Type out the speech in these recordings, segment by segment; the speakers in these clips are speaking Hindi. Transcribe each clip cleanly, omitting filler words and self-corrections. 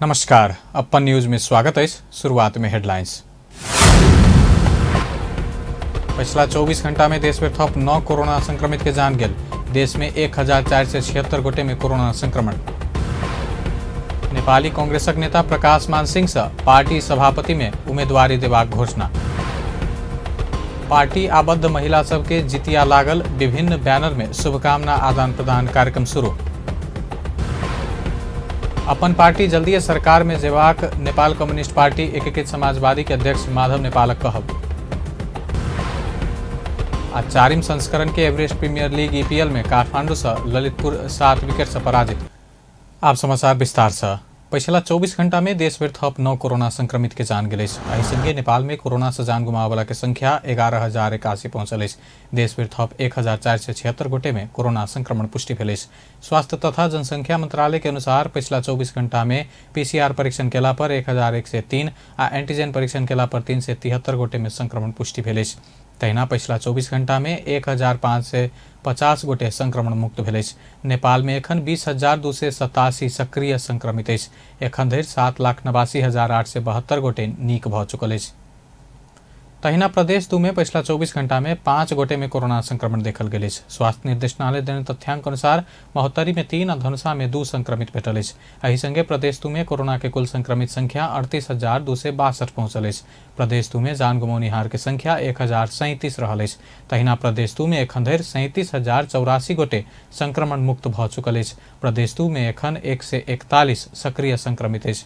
नमस्कार, अपन न्यूज में स्वागत है। शुरुआत में हेडलाइंस। पिछला 24 घंटा में देश में थप 9 कोरोना संक्रमित के जान गेल। देश में 1476 गोटे में कोरोना संक्रमण। नेपाली कांग्रेसक नेता प्रकाश मान सिंह से पार्टी सभापति में उम्मीदवारी देबाक घोषणा। पार्टी आबद्ध महिला सबके जितिया लागल। विभिन्न बैनर में शुभकामना आदान प्रदान कार्यक्रम शुरू। अपन पार्टी जल्दी सरकार में जेबाक नेपाल कम्युनिस्ट पार्टी एकीकृत समाजवादी के अध्यक्ष माधव नेपालक कहब। आज 4वीं संस्करण के एवरेस्ट प्रीमियर लीग ईपीएल में काठमांडू से ललितपुर 7 विकेट से पराजित। आप समाचार विस्तार से। पिछला 24 घंटा में देश भर थप 9 कोरोना संक्रमित के जान गेल। एहि संगे नेपाल में कोरोना से जान गुमावे वाला के संख्या 11,081 पहुंचल। देश भर थप 1,476 गोटे में कोरोना संक्रमण पुष्टि भेल। स्वास्थ्य तथा जनसंख्या मंत्रालय के अनुसार पिछला 24 घंटा में पीसीआर परीक्षण केला पर 1,103 आ एंटीजन परीक्षण केला पर 373 गोटे में संक्रमण पुष्टि भेल। तहिना पिछला 24 घंटा में 1,550 गोटे संक्रमण मुक्त भेल। नेपाल में एखन 20,287 सक्रिय संक्रमित अछि। एखन धरि 7,89,872 गोटे नीक भऽ चुकल अछि। तहिना प्रदेश 2 में पिछला 24 घंटा में 5 गोटे में कोरोना संक्रमण देखल गेल अछि। स्वास्थ्य निर्देशनालय देने तथ्यांक अनुसार महोत्तरी में 3 आ धनुषा में 2 संक्रमित भेटल अछि। एहि संगे प्रदेश 2 में कोरोना के कुल संक्रमित संख्या 38,262 पहुंचल अछि। प्रदेश 2 में जान गुमौनिहार के संख्या 1,037 रहल अछि। तहिना प्रदेश 2 में एखन धरि 37,084 गोटे संक्रमण मुक्त भऽ चुकल अछि। प्रदेश 2 में एखन 141 सक्रिय संक्रमित अछि।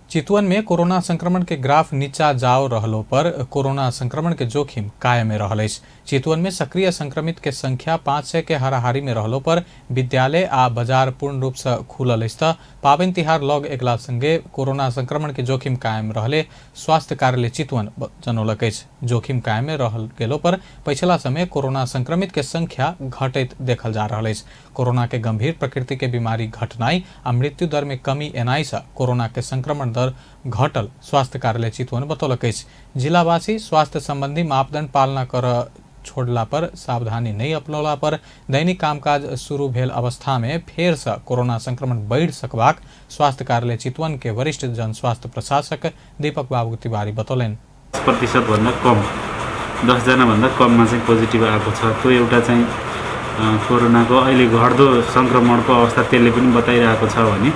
चितवन में कोरोना संक्रमण के ग्राफ नीचा जाओ रहलो पर कोरोना संक्रमण के जोखिम कायम में रहल अछि। चितवन में सक्रिय संक्रमित के संख्या 500 के हाराहारी में रहलो पर विद्यालय आ बाजार पूर्ण रूप से खुलल अछि त पाबनि तिहार लग अगला संगे कोरोना संक्रमण के जोखिम कायम रहले स्वास्थ्य कार्यालय चितवन जनौलक अछि। जोखिम कायम में रहल गेलो पर पिछला समय कोरोना संक्रमित के संख्या घटैत देखल जा रहल अछि। कोरोना के गंभीर प्रकृति के बीमारी घटनाई आ मृत्यु दर में कमी एनाई से कोरोना के संक्रमण दर घटल स्वास्थ्य कार्यालय चितवन बतौलक अछि। जिलावासी स्वास्थ्य संबंधी मापदंड पालना कर छोड़ला पर सावधानी नहीं अपनौला पर दैनिक कामकाज शुरू भेल अवस्था में फेर से कोरोना संक्रमण बढ़ि सकबाक स्वास्थ्य कार्यालय चितवन के वरिष्ठ जन स्वास्थ्य प्रशासक दीपक बाबू तिवारी बतौलनि। 10% भन्दा कम 10 जना भन्दा कममा चाहिँ पोजिटिभ आएको छ। त्यो एउटा चाहिँ कोरोनाको अहिले घट्दो संक्रमणको अवस्था त्यसले पनि बताइरहेको छ भने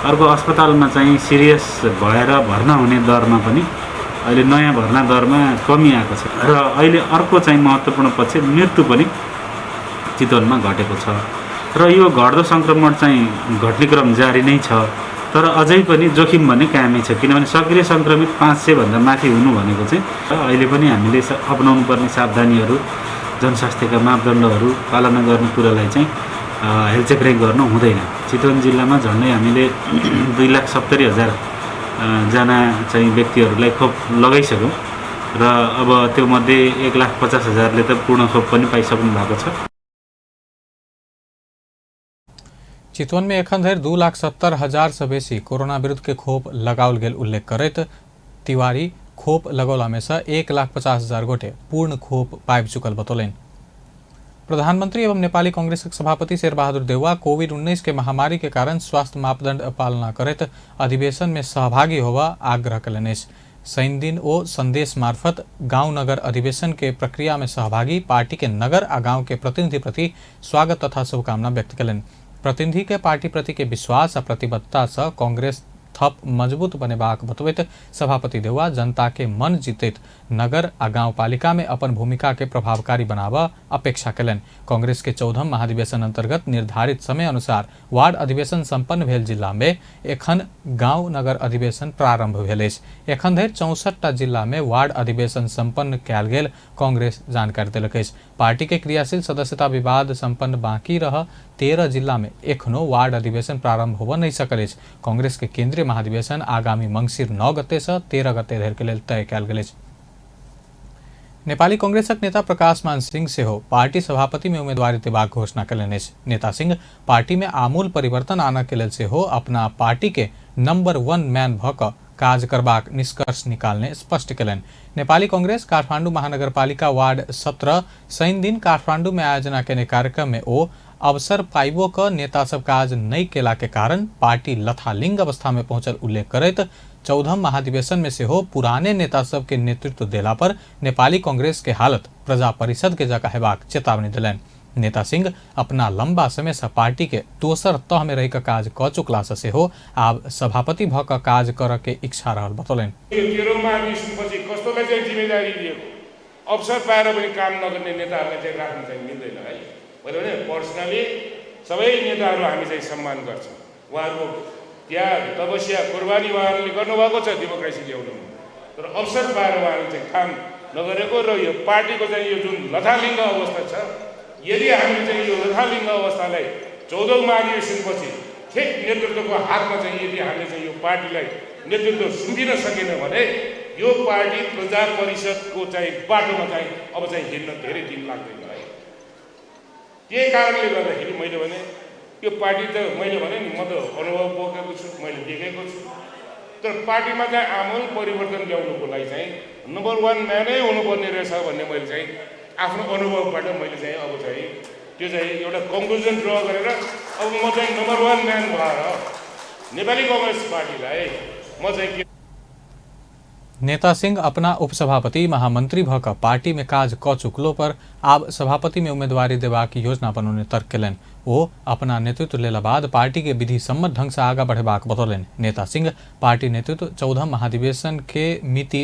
अर्को अस्पतालमा चाहिँ सिरियस भएर भर्ना हुने दरमा पनि अहिले नयाँ भर्ना दरमा कमी आएको छ र अहिले अर्को चाहिँ महत्त्वपूर्ण पक्ष मृत्यु पनि चितवनमा घटेको छ र यो घट्दो संक्रमण चाहिँ घट्ने क्रम जारी नै छ। तर अझै पनि जोखिम भने कायमै छ, किनभने सक्रिय संक्रमित 500 भन्दा माथि हुनु भनेको चाहिँ अहिले पनि हामीले अपनाउनु पर्ने सावधानीहरू जनस्वास्थ्यका मापदण्डहरू पालना गर्ने कुरालाई चाहिँ हेलचेक्राइ गर्नु हुँदैन। चितवन जिल्लामा झन्डै हामीले 2,70,000 जना चाहिँ व्यक्तिहरूलाई खोप लगाइसक्यौँ र अब त्यो मध्ये 1,50,000ले त पूर्ण खोप पनि पाइसक्नु भएको छ। चितवन में एखन धरि 2,70,000 से बेसी कोरोना विरुद्ध के खोप लगाओल गेल उल्लेख करैत तिवारी खोप लगौला में से 1,50,000 गोटे पूर्ण खोप पाबि चुकल बतौलनि। प्रधानमंत्री एवं नेपाली कांग्रेस सभापति शेरबहादुर देउवा कोविड-19 के महामारी के कारण स्वास्थ्य मापदंड पालना करैत अधिवेशन में सहभागी होवा आग्रह कयलनि। शनि दिन ओ संदेश मार्फत गांव नगर अधिवेशन के प्रक्रिया में सहभागी पार्टी के नगर आ गांव के प्रतिनिधि प्रति स्वागत तथा शुभकामना व्यक्त कयलनि। प्रतिनिधि के पार्टी प्रति के विश्वास आ प्रतिबद्धता से कांग्रेस थप मजबूत बनेबाक बतबैत सभापति देउवा जनता के मन जीतैत नगर आ गाँव पालिका में अपन भूमिका के प्रभावकारी बनावा अपेक्षा कयलनि। कांग्रेस के 14म महाधिवेशन अंतर्गत निर्धारित समय अनुसार वार्ड अधिवेशन संपन्न भेल जिला में एखन गाँव नगर अधिवेशन प्रारंभ भेल अछि। एखन धरि 64टा जिला में वार्ड अधिवेशन संपन्न कयल गेल कांग्रेस जानकारी देलक अछि। पार्टी के क्रियाशील सदस्यता विवाद संपन्न बाकी रह 13 जिला में एखनो वार्ड अधिवेशन प्रारंभ होबऽ नहीं सकल अछि। कांग्रेस के केंद्रीय महाधिवेशन आगामी मंगसिर 9 गते से 13 गते धरि के लेल तय कयल गेल अछि। नेपाली कांग्रेसक नेता प्रकाश मान सिंह सेहो पार्टी सभापति में उम्मीदवारी देबाक घोषणा कयलनि अछि। नेता सिंह पार्टी में आमूल परिवर्तन आनय के लेल सेहो अपना पार्टी के नंबर 1 मैन भऽ कऽ काज करबाक निष्कर्ष निकालने स्पष्ट कयलनि। नेपाली कांग्रेस काठमांडू महानगरपालिका वार्ड 17 शनि दिन काठमांडू में आयोजना केने कार्यक्रम में ओ अवसर पाइबो क नेता सब काज नहीं केला के कारण पार्टी लथालिंग अवस्था में पहुंचल उल्लेख करैत 14 महाधिवेशन में से हो पुराने नेता सब के नेतृत्व देला पर नेपाली कांग्रेस के हालत प्रजा परिषद के जगह हेबाक चेतावनी दिलन। नेता सिंह अपना लंबा समय से पार्टी के दोसर तह में रही काज क चुकला से हो आब सभापति भ क काज कर के इच्छा रहल बतौलन। अवसर पाएर पनि काम नगर्ने नेताहरूलाई चाहिँ राख्न चाहिँ मिल्दैन है। मैले भने पर्सनली सबै नेताहरू हामी चाहिँ सम्मान गर्छौँ। उहाँहरूको त्याग तपस्या कुर्बानी उहाँहरूले गर्नुभएको छ डेमोक्रेसी ल्याउनुमा। तर अवसर पाएर उहाँहरूले चाहिँ काम नगरेको र यो पार्टीको चाहिँ यो जुन लथालिङ्ग अवस्था छ, यदि हामीले चाहिँ यो लथालिङ्ग अवस्थालाई 14औं महाधिवेशनपछि ठिक नेतृत्वको हातमा चाहिँ यदि हामीले चाहिँ यो पार्टीलाई नेतृत्व सुम्पिन सकेन भने यो पार्टी प्रजा परिषदको चाहिँ बाटोमा चाहिँ अब चाहिँ हिँड्न धेरै दिन लाग्दैन है। त्यही कारणले गर्दाखेरि मैले भने यो पार्टी त मैले भने नि म त अनुभव बोकेको छु, मैले देखेको छु। तर पार्टीमा चाहिँ आमूल परिवर्तन ल्याउनुको लागि चाहिँ नम्बर 1 म्यानै हुनुपर्ने रहेछ भन्ने मैले चाहिँ आफ्नो अनुभवबाट मैले चाहिँ अब चाहिँ त्यो चाहिँ एउटा कन्क्लुजन ड्र गरेर अब म चाहिँ नम्बर 1 म्यान भएर नेपाली कांग्रेस पार्टीलाई म चाहिँ नेता सिंह अपना उपसभापति महामंत्री भक पार्टी में काज क चुकलो पर आब सभापति में उम्मीदवारी देबाक योजना बनाने तर्क केलन। वो अपना नेतृत्व लेला बाद पार्टी के विधि सम्मत ढंग से आगा बढ़ेबाक बतौलन। नेता सिंह पार्टी नेतृत्व 14 महाधिवेशन के मिति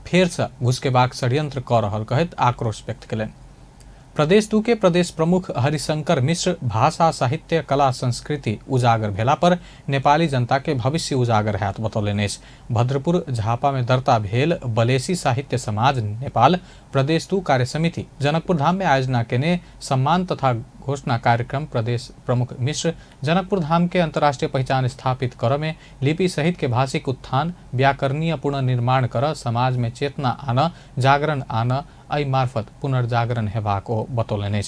फेर से घुसकेबाक षड्यंत्र क रहल कहत आक्रोश व्यक्त केलन। प्रदेश 2 के प्रदेश प्रमुख हरिशंकर मिश्र भाषा साहित्य कला संस्कृति उजागर भेला पर नेपाली जनता के भविष्य उजागर हैत बतौलने। भद्रपुर झापा में दर्ता भेल बलेसी साहित्य समाज नेपाल प्रदेश 2 कार्य समिति जनकपुर धाम में आयोजना केने सम्मान तथा घोषणा कार्यक्रम प्रदेश प्रमुख मिश्र जनकपुर धाम के अंतर्राष्ट्रीय पहचान स्थापित कर में लिपि सहित के भाषिक उत्थान व्याकरणीय पुनर्निर्माण कर समाज में चेतना आन जागरण आन आई मार्फत पुनर्जागरण हेबाक ओ बतौलने।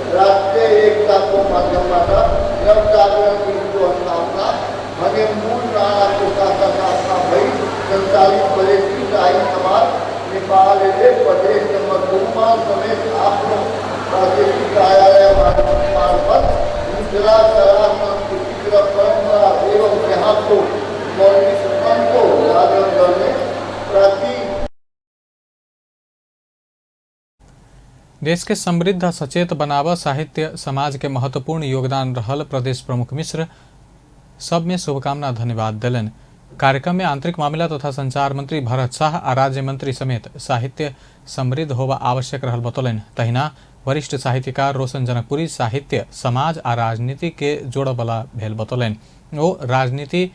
राष्ट्रीय एकता को माध्यमबाट नवजागरण को स्थापना भने मूल नाराको साथमा भई सञ्चालित बलेसी साहित्य समाज नेपालले प्रदेश नम्बर 2 मा समेत आफ्नो प्रादेशिक कार्यालय मार्फत मिथिला कला संस्कृति र परम्परा एवं यहाँको मौलिकताको जागरण गर्ने प्रति देश के समृद्ध सचेत बनाव साहित्य समाज के महत्वपूर्ण योगदान रहल प्रदेश प्रमुख मिश्र सब में शुभकामना धन्यवाद दिलन। कार्यक्रम में आंतरिक मामला तथा संचार मंत्री भरत शाह आ राज्य मंत्री समेत साहित्य समृद्ध होवा आवश्यक रहल बतौलन। तहिना वरिष्ठ साहित्यकार रोशन जनकपुरी साहित्य समाज आ राजनीति के जोड़बला भेल बतौलन। ओ राजनीति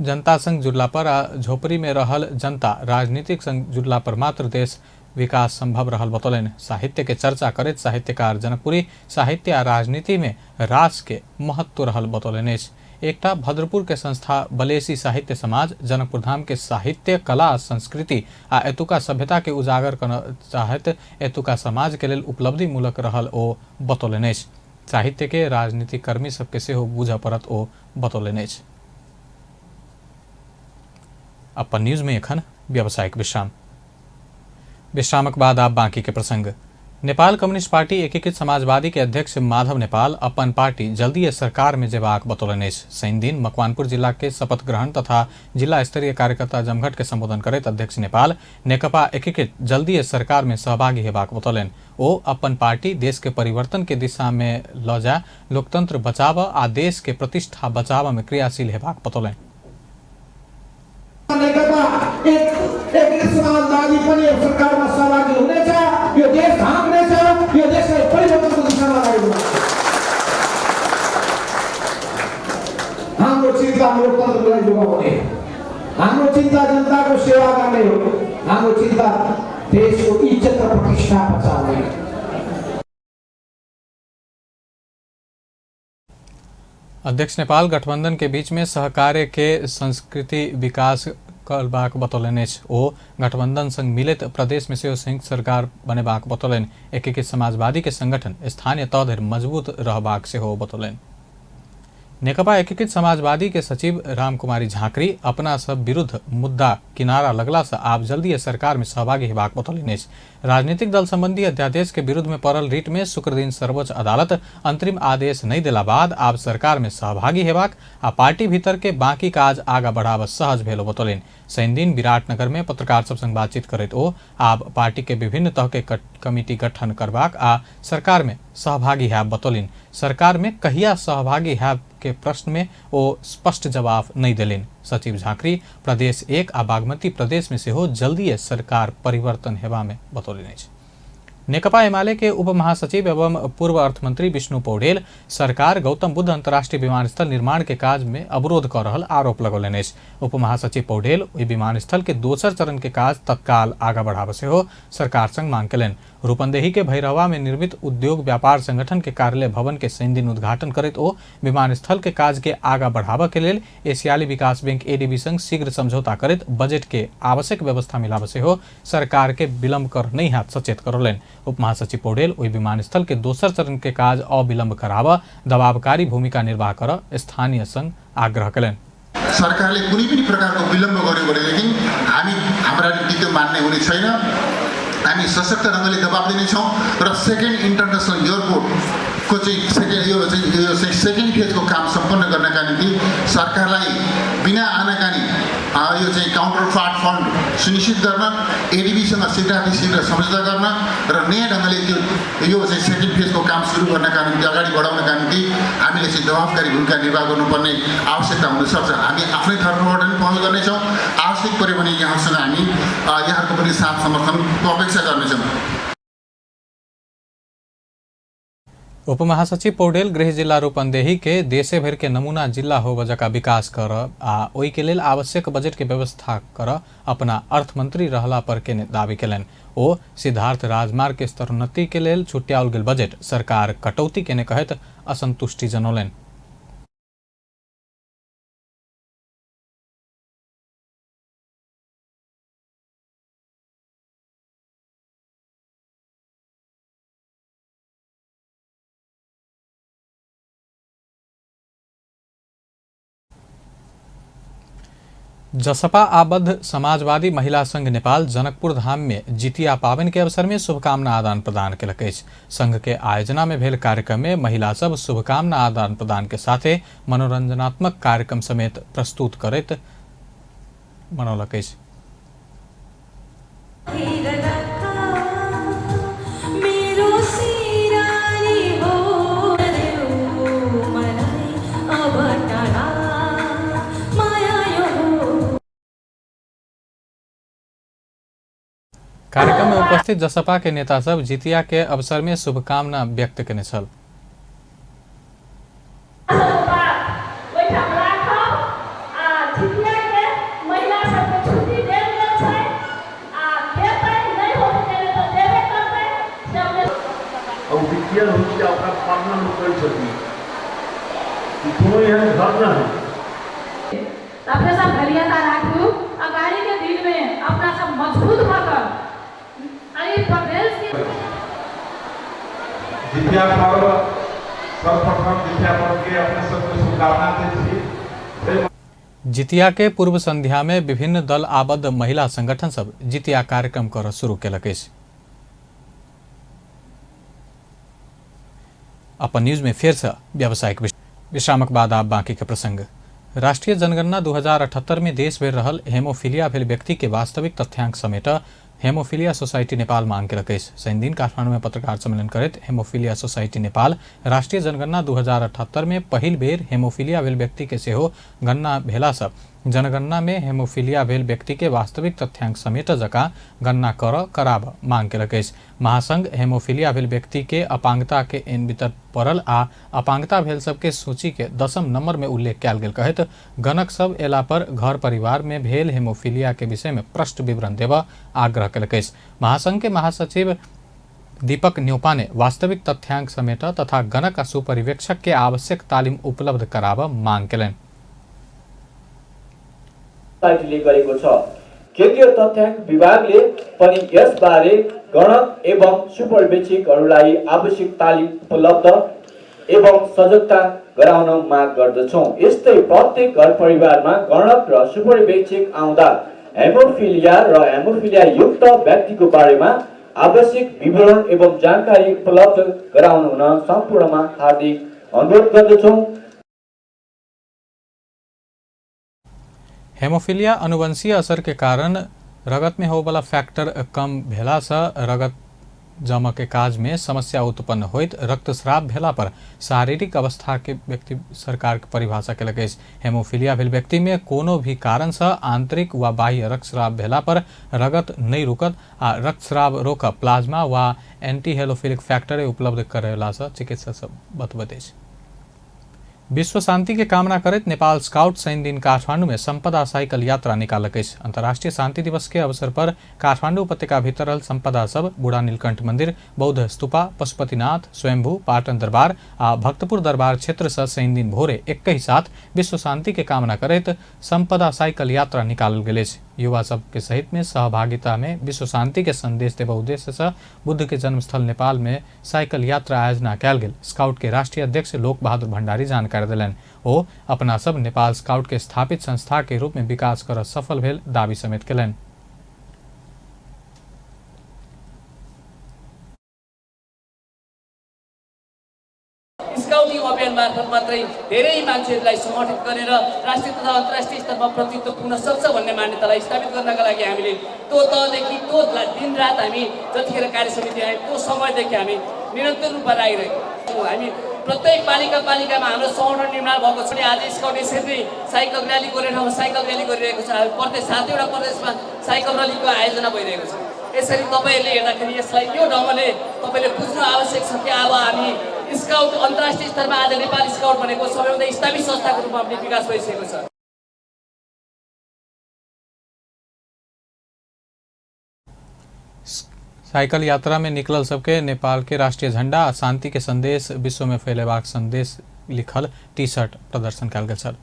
जनता संग जुड़ला पर आ झोपड़ी में रहल जनता राजनीतिक संग जुड़ला पर मात्र देश विकास संभव रहल बतौलन। साहित्य के चर्चा करत साहित्यकार जनकपुरी साहित्य आ राजनीति में रास के महत्व रहल बतौलन। एकटा भद्रपुर के संस्था बलेसी साहित्य समाज जनकपुर धाम के साहित्य कला संस्कृति आ एतुका सभ्यता के उजागर करना चाहत एतुका समाज के लेल उपलब्धि मूलक रहल ओ बतौलन। साहित्य के राजनीतिक कर्मी सबके सेहो बुझ पड़त ओ बतौलन। अपन न्यूज में एखन व्यावसायिक विश्राम। विश्रामक बाद आप बाकी के प्रसंग। नेपाल कम्युनिस्ट पार्टी एकीकृत समाजवादी के अध्यक्ष माधव नेपाल अपन पार्टी जल्दी सरकार में जेबाक बतौलने। शनि दिन मकवानपुर जिला के शपथ ग्रहण तथा जिला स्तरीय कार्यकर्ता जमघट के संबोधन करत अध्यक्ष नेपाल नेकपा एकीकृत जल्दी सरकार में सहभागी हेबाक बतौलन। ओ अपन पार्टी देश के परिवर्तन के दिशा में ल जा लोकतंत्र बचाव आ देश के प्रतिष्ठा बचाव में क्रियाशील हेबाक बतौलन। समाजवादी पनि सरकारमा सहभागी हुनेछ। यो देश भाग्नेछ, यो देशलाई परिवर्तनको दिशामा अगाडि बढाउनेछ। हाम्रो चिन्ता लोकतन्त्रलाई जोगाउने, हाम्रो चिन्ता जनताको सेवा गर्ने हो, हाम्रो चिन्ता देशको इज्जत र प्रतिष्ठा बचाउने। अध्यक्ष नेपाल गठबंधन के बीच में सहकार्य के संस्कृति विकास करबाक बतौलन। ओ गठबंधन संग मिलित प्रदेश में से संयुक्त सरकार बनेबाक बतौलन। एकीकृत समाजवादी के संगठन स्थानीय तह धरि मजबूत रहबाक सेहो बतौलन। नेकपा एकीकृत समाजवादी के सचिव रामकुमारी झाँक्री अपना सब विरुद्ध मुद्दा किनारा लगला से आप जल्दी सरकार में सहभागी हेबाक बतौलनि। राजनीतिक दल संबंधी अध्यादेश के विरुद्ध में पड़ल रिट में शुक्र दिन सर्वोच्च अदालत अंतरिम आदेश नहीं देला बाद आप सरकार में सहभागी हेबाक आ पार्टी भीतर के बाकी काज आगा बढ़ाव सहज भेलो बतौलनि। शनि दिन विराटनगर में पत्रकार सब संग बातचीत करैत ओ आब पार्टी के विभिन्न तह के कमिटी गठन करबाक आ सरकार में सहभागी हैब बतौलनि। सरकार में कहिया सहभागी हैब के प्रश्न में ओ स्पष्ट जवाब नहीं देलिन। सचिव झाँक्री प्रदेश 1 आ बागमती प्रदेश में सेहो जल्दी सरकार परिवर्तन हेबा में बतौलनि। नेकपा एमाले के उप महासचिव एवं पूर्व अर्थमंत्री विष्णु पौडेल सरकार गौतम बुद्ध अंतर्राष्ट्रीय विमानस्थल निर्माण के काज में अवरोध कर रहल आरोप लगौलनि। उप महासचिव पौडेल ओहि विमानस्थल के दोसर चरण के काज तत्काल आगा बढ़ाव सेहो सरकार संग मांग केलनि। रूपन्देही के भैरहवा में निर्मित उद्योग व्यापार संगठन के कार्यालय भवन के शनि दिन उद्घाटन करैत ओ विमानस्थल के काज के आगा बढ़ावा के लेल एशियाली विकास बैंक एडीबी संग शीघ्र समझौता करैत बजट के आवश्यक व्यवस्था मिलाव सेहो सरकार के विलम्ब कर नहीं हाथ सचेत करौलनि। उप महासचिव पौडेल ओहि विमानस्थल के दोसर चरण के काज अविलम्ब करावा दबावकारी भूमिका निर्वाह कर स्थानीय संग आग्रह केलनि। सरकारले कुनै पनि प्रकारको विलम्ब गर्यो भनेदेखि हाम्रा नीति त्यो मान्ने हुने छैन। हामी सशक्त ढङ्गले दबाब दिनेछौँ र सेकेन्ड इन्टरनेसनल एयरपोर्टको चाहिँ सेकेन्ड फेजको काम सम्पन्न गर्नका निम्ति सरकारलाई बिना आनाकानी यो चाहिँ काउन्टर पार्ट फन्ड सुनिश्चित गर्न, एडीबीसँग शीघ्र सम्झौता गर्न र नयाँ ढङ्गले त्यो यो चाहिँ सेकेन्ड फेजको काम सुरु गर्नका निम्ति अगाडि बढाउनका निम्ति हामीले चाहिँ दबावकारी भूमिका निर्वाह गर्नुपर्ने आवश्यकता हुनसक्छ। हामी आफ्नै तर्फबाट पनि पहल गर्नेछौँ। आवश्यक पऱ्यो भने यहाँसँग हामी यहाँहरूको पनि साथ समर्थनको अपेक्षा गर्नेछौँ। उप महासचिव पौडेल गृह जिला रूपन्देही के देशे भर के नमूना जिला हो वजह विकास कर आ ओई के लेल आवश्यक बजट के व्यवस्था कर अपना अर्थमंत्री रहला पर के दावी केलनि। ओ सिद्धार्थ राजमार्ग के स्तरोन्नति के लेल छुट्याओल गेल बजट सरकार कटौती केने कहत असंतुष्टि जनौलनि। जसपा आबद्ध समाजवादी महिला संघ नेपाल जनकपुर धाम में जितिया पावनि के अवसर में शुभकामना आदान प्रदान केलक अछि। संघ के आयोजना में भेल कार्यक्रम में महिला सब शुभकामना आदान प्रदान के साथे मनोरंजनात्मक कार्यक्रम समेत प्रस्तुत करैत मनौलक अछि। कार्यक्रम में उपस्थित जसपा के नेता सब जितिया के अवसर में शुभकामना व्यक्त केने छल। अपने सब धैर्यता राखू, अगाड़ी के दिन में अपना सब मजबूत होकर जितिया पर्व सर्वप्रथम जितिया पर्व के अपने सबको शुभकामना देती। जितिया के पूर्व संध्या में विभिन्न दल आबद्ध महिला संगठन सब जितिया कार्यक्रम कर शुरू केलक अछि। अपन न्यूज में फिर से व्यावसायिक विश्रामक बाद आप बाकी के प्रसंग। राष्ट्रीय जनगणना 2078 में देश भर रहल हेमोफीलिया भेल व्यक्ति के वास्तविक तथ्यांक समेत हेमोफीलिया सोसाइटी नेपाल मांग केलक अछि। शनि दिन काठमांडू में पत्रकार सम्मेलन करैत हेमोफीलिया सोसाइटी नेपाल राष्ट्रीय जनगणना 2078 में पहिल बेर हेमोफीलिया भेल व्यक्ति के सेहो गणना भेला सँ जनगणना में हेमोफीलिया भेल व्यक्ति के वास्तविक तथ्यांक समेत जकाँ गणना कराब मांग केलक अछि। महासंघ हेमोफीलिया भेल व्यक्ति के अपांगता के एन भीतर पड़ल आ अपांगता भेल सबके सूची के 10म नंबर में उल्लेख कयल गेल कहैत गणक सब एला पर घर परिवार में भेल हेमोफीलिया के विषय में प्रष्ट विवरण देबा आग्रह केलक अछि। महासंघ के महासचिव दीपक न्योपा ने वास्तविक तथ्यांक समेत तथा गणक आ सुपरिवेक्षक के आवश्यक तालिम उपलब्ध कराब मांग केलनि। केन्द्रीय तथ्याङ्क विभागले पनि यसबारे गणक एवं सुपरिवेक्षकहरूलाई आवश्यक तालिम उपलब्ध एवं सजगता गराउन माग गर्दछौँ। यस्तै प्रत्येक घर परिवारमा गणक र सुपरिवेक्षक आउँदा हेमोफिलिया र हेमोफिलिया युक्त व्यक्तिको बारेमा आवश्यक विवरण एवं जानकारी उपलब्ध गराउन हुन सम्पूर्णमा हार्दिक अनुरोध गर्दछौँ। हेमोफिलिया अनुवंशीय असर के कारण रगत में होने वाला फैक्टर कम भेला से रगत जमा के काज में समस्या उत्पन्न होइत रक्तस्राव भेला पर शारीरिक अवस्था के व्यक्ति सरकार के परिभाषा के लगे हेमोफिलिया भेल व्यक्ति में कोनो भी कारण से आंतरिक व बाह्य रक्तस्राव भेला पर रगत नहीं रुकत आ रक्तस्राव रोकब प्लाज्मा व एंटी हेमोफिलिक फैक्टर उपलब्ध करेला से चिकित्सक सब बतबते। विश्व शांति के कामना करत नेपाल स्काउट शनि दिन काठमांडू में संपदा साइकिल यात्रा निकालक। अंतर्राष्ट्रीय शांति दिवस के अवसर पर काठमांडू उपत्यका भीतर संपदा सब बूढ़ा नीलकंठ मंदिर, बौद्ध स्तूपा, पशुपतिनाथ, स्वयंभू, पाटन दरबार आ भक्तपुर दरबार क्षेत्र से शनि दिन भोरे एक ही साथ विश्व शांति के कामना करत संपदा साइकिल यात्रा निकालल गेल। युवा सब के सहित में सहभागिता में विश्व शांति के संदेश देव उद्देश्य से बुद्ध के जन्मस्थल नेपाल में साइकिल यात्रा आयोजना कल गेल। स्काउट के राष्ट्रीय अध्यक्ष लोक बहादुर भंडारी जानकारी दिलन। ओ अपना सब नेपाल स्काउट के स्थापित संस्था के रूप में विकास कर सफल भेल दावी समेत कलन। स्काउटिङ अभियान मार्फत मात्रै धेरै मान्छेहरूलाई संगठित गरेर राष्ट्रिय तथा अन्तर्राष्ट्रिय स्तरमा प्रतिनिधित्व पुग्न सक्छ भन्ने मान्यतालाई स्थापित गर्नका लागि हामीले त्यो तहदेखि त्यो दिनरात हामी जतिखेर कार्य समिति आए त्यो समयदेखि हामी निरन्तर रूपमा लागिरहेको छौँ। हामी प्रत्येक पालिकामा हाम्रो संगठन निर्माण भएको छ। आज स्काउट यसरी साइकल र्याली गर्ने ठाउँमा साइकल र्याली गरिरहेको छ। प्रत्येक 7वटा प्रदेशमा साइकल र्यालीको आयोजना भइरहेको छ। यसरी तपाईँहरूले हेर्दाखेरि यसलाई यो ढङ्गले तपाईँले बुझ्नु आवश्यक छ कि अब हामी स्काउट अन्तर्राष्ट्रिय स्तरमा आज नेपाल स्काउट भनेको सबैभन्दा स्थापित संस्थाको रूपमा पनि विकास भइसकेको छ। साइकिल यात्रा में निकलल सबके नेपाल के राष्ट्रीय झंडा, शांति के संदेश, विश्व में फैलेबाक संदेश लिखल टी शर्ट प्रदर्शन कल गेल छल।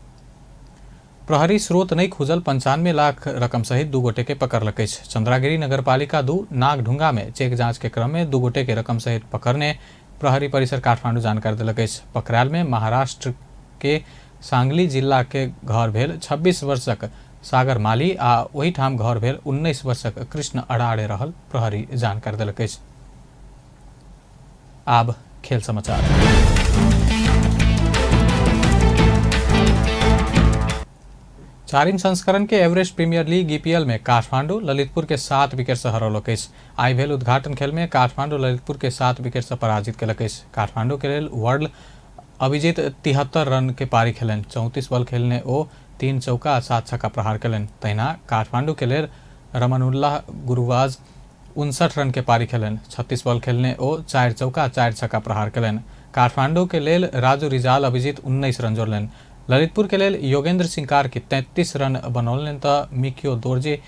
प्रहरी स्रोत नहीं खुजल 95 लाख रकम सहित 2 गोटे के पकड़लक। चंद्रागिरी नगरपालिका 2 नागढुंगा में चेक जांच के क्रम में 2 गोटे के रकम सहित पकड़ने प्रहरी परिसर काठमांडू जानकारी दिलक। पकड़ायल में महाराष्ट्र के सांगली जिला के घर भेल 26 वर्षक सागर माली आ वही ठाम घर भेल 19 वर्षक कृष्ण अड़ाड़े रहल प्रहरी जानकारी दिलक। आब खेल समाचार। चारिम संस्करण के एवरेस्ट प्रीमियर लीग ईपीएल में काठमांडू ललितपुर के 7 विकेट से हरौलक। आई भेल उद्घाटन खेल में काठमांडू ललितपुर के 7 विकेट से पराजित कलक। काठमांडू के लिए वर्ल्ड अभिजीत 73 रन के पारी खेलन। 34 बॉल खेलने ओ 3 चौका 7 छक्का प्रहार कलन। तहिना काठमांडू के लिए रमनुल्लाह गुरुवाज 59 रन के पारी खेलन। 36 बॉल खेलने ओ 4 चौका 4 छक्का प्रहार कलन। काठमांडू के लिए राजू रिजाल अभिजीत 19 रन जोड़लन। ललितपुर के लिए योगेंद्र सिंह कार्की 33 रन बनौलन तो मिकियो दोर्जे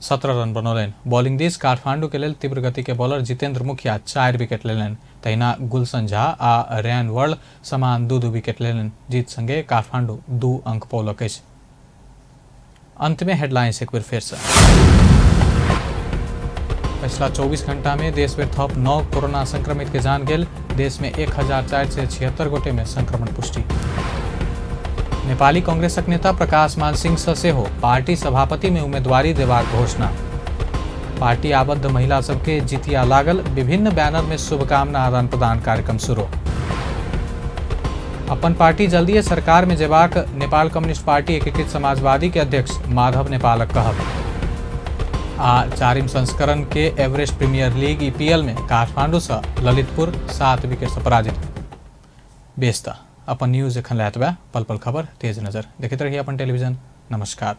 17 रन बनौलन। बॉलिंग दिस काठमांडू के लिए तीव्र गति के बॉलर जितेंद्र मुखिया 4 विकेट लेलन। तहिना गुलशन झा आ रैन वर्ल्ड समान 2 विकेट लेलन। जीत संगे काठमांडू 2 अंक पौलक। अंत में हेडलाइंस एक बार फिर से। पिछला 24 घंटा में देश में थप 9 कोरोना संक्रमित के जान गेल। देश में 1476 गोटे में संक्रमण पुष्टि। नेपाली कांग्रेसक नेता प्रकाश मान सिंह से हो पार्टी सभापति में उम्मीदवारी देबाक घोषणा। पार्टी आबद्ध महिला सबके जितिया लागल। विभिन्न बैनर में शुभकामना आदान प्रदान कार्यक्रम शुरू। अपन पार्टी जल्दी सरकार में जेबाक नेपाल कम्युनिस्ट पार्टी एकीकृत समाजवादी के अध्यक्ष माधव नेपालक कहब। आ चारिम संस्करण के एवरेस्ट प्रीमियर लीग ईपीएल में काठमांडू से ललितपुर 7 विकेट से पराजित। बेस्ता अपन न्यूज एखन लायत बा। पल पल खबर तेज नजर देखते रहिए अपन टेलीविजन। नमस्कार।